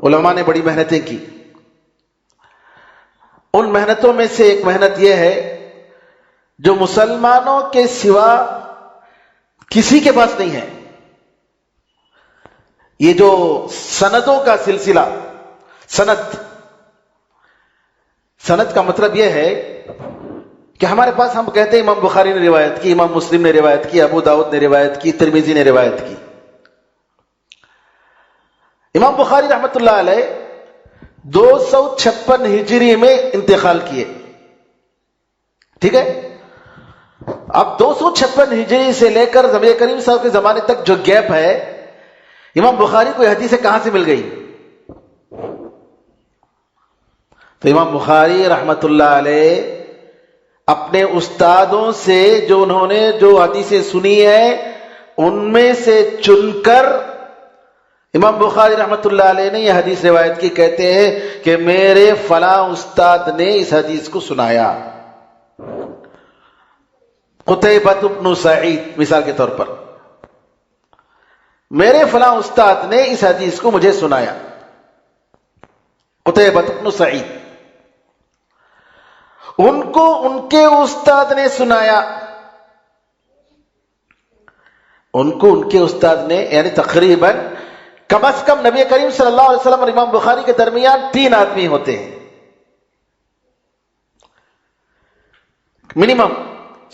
علماء نے بڑی محنتیں کی. ان محنتوں میں سے ایک محنت یہ ہے جو مسلمانوں کے سوا کسی کے پاس نہیں ہے. یہ جو سندوں کا سلسلہ، سند کا مطلب یہ ہے کہ ہمارے پاس ہم کہتے ہیں امام بخاری نے روایت کی، امام مسلم نے روایت کی، ابو داؤد نے روایت کی، ترمذی نے روایت کی. امام بخاری رحمت اللہ علیہ 256 ہجری میں انتقال کیے. ٹھیک ہے. اب 256 ہجری سے لے کر نبی کریم صلی اللہ علیہ وسلم کے زمانے تک جو گیپ ہے، امام بخاری کو یہ حدیث کہاں سے مل گئی؟ تو امام بخاری رحمت اللہ علیہ اپنے استادوں سے جو انہوں نے جو حدیثیں سنی ہیں ان میں سے چن کر امام بخاری رحمت اللہ علیہ نے یہ حدیث روایت کی. کہتے ہیں کہ میرے فلاں استاد نے اس حدیث کو سنایا. قتیبہ بن سعید مثال کے طور پر، میرے فلاں استاد نے اس حدیث کو مجھے سنایا. قتیبہ بن سعید، ان کو ان کے استاد نے سنایا. ان کو ان کے استاد نے، یعنی تقریباً کم از کم نبی کریم صلی اللہ علیہ وسلم اور امام بخاری کے درمیان 3 آدمی ہوتے ہیں منیمم.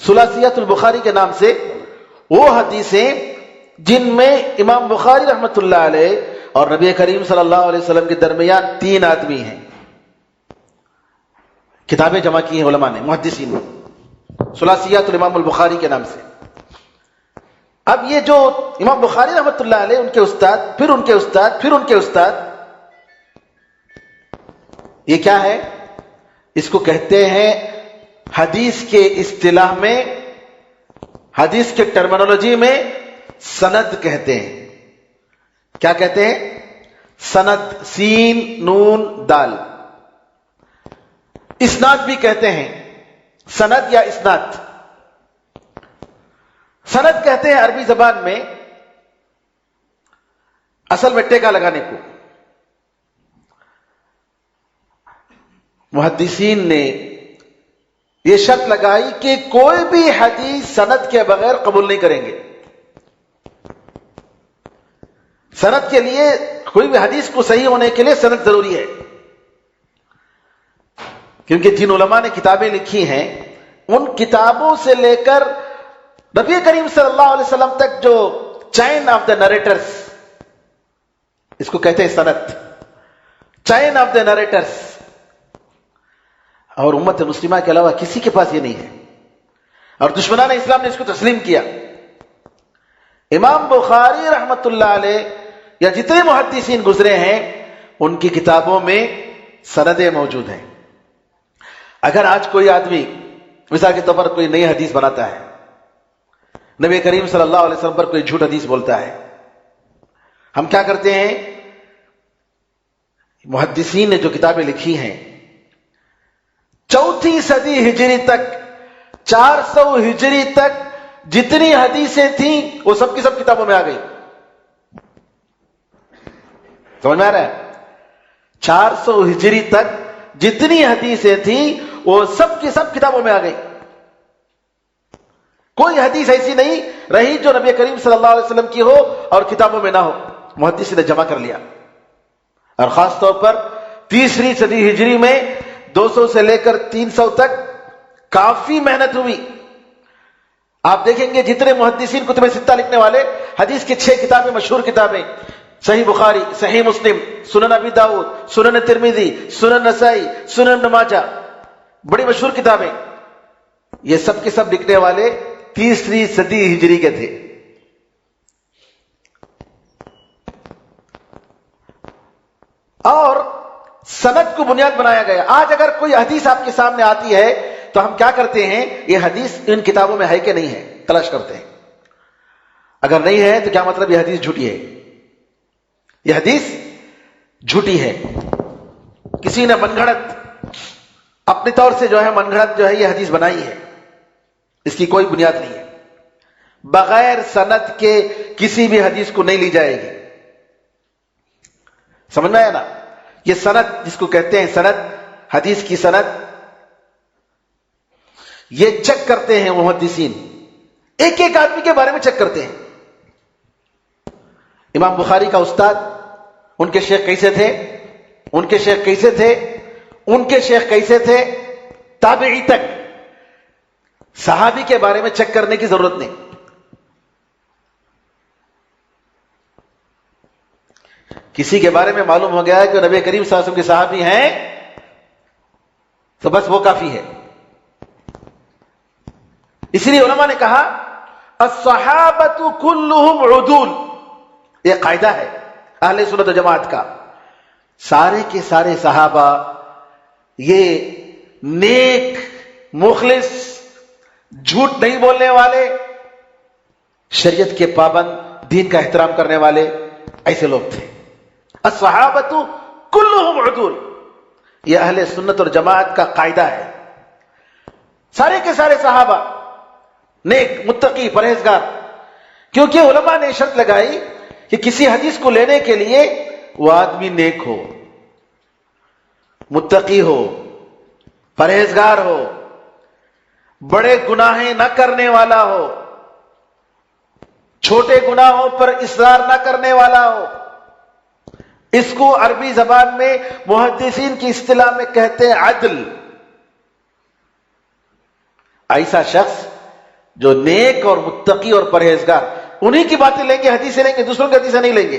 ثلاثیت البخاری کے نام سے وہ حدیثیں جن میں امام بخاری رحمت اللہ علیہ اور نبی کریم صلی اللہ علیہ وسلم کے درمیان 3 آدمی ہیں. کتابیں جمع کی ہیں علماء نے، محدثین نے، ثلاثیات الامام البخاری کے نام سے. اب یہ جو امام بخاری رحمت اللہ علیہ، ان کے استاد، پھر ان کے استاد، پھر ان کے استاد، یہ کیا ہے؟ اس کو کہتے ہیں حدیث کے اصطلاح میں، حدیث کے ٹرمینالوجی میں سند کہتے ہیں. کیا کہتے ہیں؟ سند، سین نون دال. اسناد بھی کہتے ہیں، سند یا اسناد. سند کہتے ہیں عربی زبان میں اصل میں ٹیکا لگانے کو. محدثین نے یہ شرط لگائی کہ کوئی بھی حدیث سند کے بغیر قبول نہیں کریں گے. سند کے لیے، کوئی بھی حدیث کو صحیح ہونے کے لیے سند ضروری ہے. کیونکہ جن علماء نے کتابیں لکھی ہیں ان کتابوں سے لے کر نبی کریم صلی اللہ علیہ وسلم تک جو چین آف دا نریٹرز، اس کو کہتے ہیں سند، چین آف دا نریٹرز. اور امت مسلمہ کے علاوہ کسی کے پاس یہ نہیں ہے، اور دشمنان اسلام نے اس کو تسلیم کیا. امام بخاری رحمت اللہ علیہ یا جتنے محدثین گزرے ہیں ان کی کتابوں میں سندیں موجود ہیں. اگر آج کوئی آدمی مثال کے طور پر کوئی نئی حدیث بناتا ہے، نبی کریم صلی اللہ علیہ وسلم پر کوئی جھوٹ حدیث بولتا ہے، ہم کیا کرتے ہیں؟ محدثین نے جو کتابیں لکھی ہیں 4 صدی ہجری تک، 400 ہجری تک جتنی حدیثیں تھیں وہ سب کی سب کتابوں میں آ گئی. سمجھ میں آ رہا ہے؟ 400 ہجری تک جتنی حدیثیں تھیں وہ سب کی سب کتابوں میں آ گئی. کوئی حدیث ایسی نہیں رہی جو نبی کریم صلی اللہ علیہ وسلم کی ہو اور کتابوں میں نہ ہو. محدث نے جمع کر لیا. اور خاص طور پر 3 صدی ہجری میں 200 سے لے کر 300 تک کافی محنت ہوئی. آپ دیکھیں گے جتنے محدثین کتب ستہ لکھنے والے، حدیث کی 6 کتابیں، مشہور کتابیں، صحیح بخاری، صحیح مسلم، سنن ابی داؤد، سنن ترمذی، سنن نسائی، سنن ابن ماجہ، بڑی مشہور کتابیں، یہ سب کے سب لکھنے والے 3 صدی ہجری کے تھے. اور سند کو بنیاد بنایا گیا. آج اگر کوئی حدیث آپ کے سامنے آتی ہے تو ہم کیا کرتے ہیں؟ یہ حدیث ان کتابوں میں ہے کہ نہیں ہے تلاش کرتے ہیں. اگر نہیں ہے تو کیا مطلب یہ حدیث جھوٹی ہے، یہ حدیث جھوٹی ہے. کسی نے من گھڑت اپنے طور سے جو ہے من گھڑت جو ہے یہ حدیث بنائی ہے، اس کی کوئی بنیاد نہیں ہے. بغیر سند کے کسی بھی حدیث کو نہیں لی جائے گی. سمجھ میں آیا نا؟ یہ سند جس کو کہتے ہیں سند، حدیث کی سند، یہ چیک کرتے ہیں محدثین، ایک ایک آدمی کے بارے میں چیک کرتے ہیں. امام بخاری کا استاد، ان کے شیخ کیسے تھے، ان کے شیخ کیسے تھے، ان کے شیخ کیسے تھے، تابعی تک. صحابی کے بارے میں چیک کرنے کی ضرورت نہیں. کسی کے بارے میں معلوم ہو گیا ہے کہ نبی کریم صلی اللہ علیہ وسلم کے صحابی ہیں تو بس وہ کافی ہے. اسی لیے علماء نے کہا الصحابۃ کلھم عدول، یہ قاعدہ ہے اہل سنت و جماعت کا. سارے کے سارے صحابہ یہ نیک، مخلص، جھوٹ نہیں بولنے والے، شریعت کے پابند، دین کا احترام کرنے والے ایسے لوگ تھے. الصحابۃ کلھم عدول، یہ اہل سنت اور جماعت کا قاعدہ ہے. سارے کے سارے صحابہ نیک، متقی، پرہیزگار. کیونکہ علماء نے شرط لگائی کہ کسی حدیث کو لینے کے لیے وہ آدمی نیک ہو، متقی ہو، پرہیزگار ہو، بڑے گناہیں نہ کرنے والا ہو، چھوٹے گناہوں پر اصرار نہ کرنے والا ہو. اس کو عربی زبان میں محدثین کی اصطلاح میں کہتے ہیں عدل. ایسا شخص جو نیک اور متقی اور پرہیزگار، انہی کی باتیں لیں گے، حدیثیں لیں گے، دوسروں کی حدیثیں نہیں لیں گے.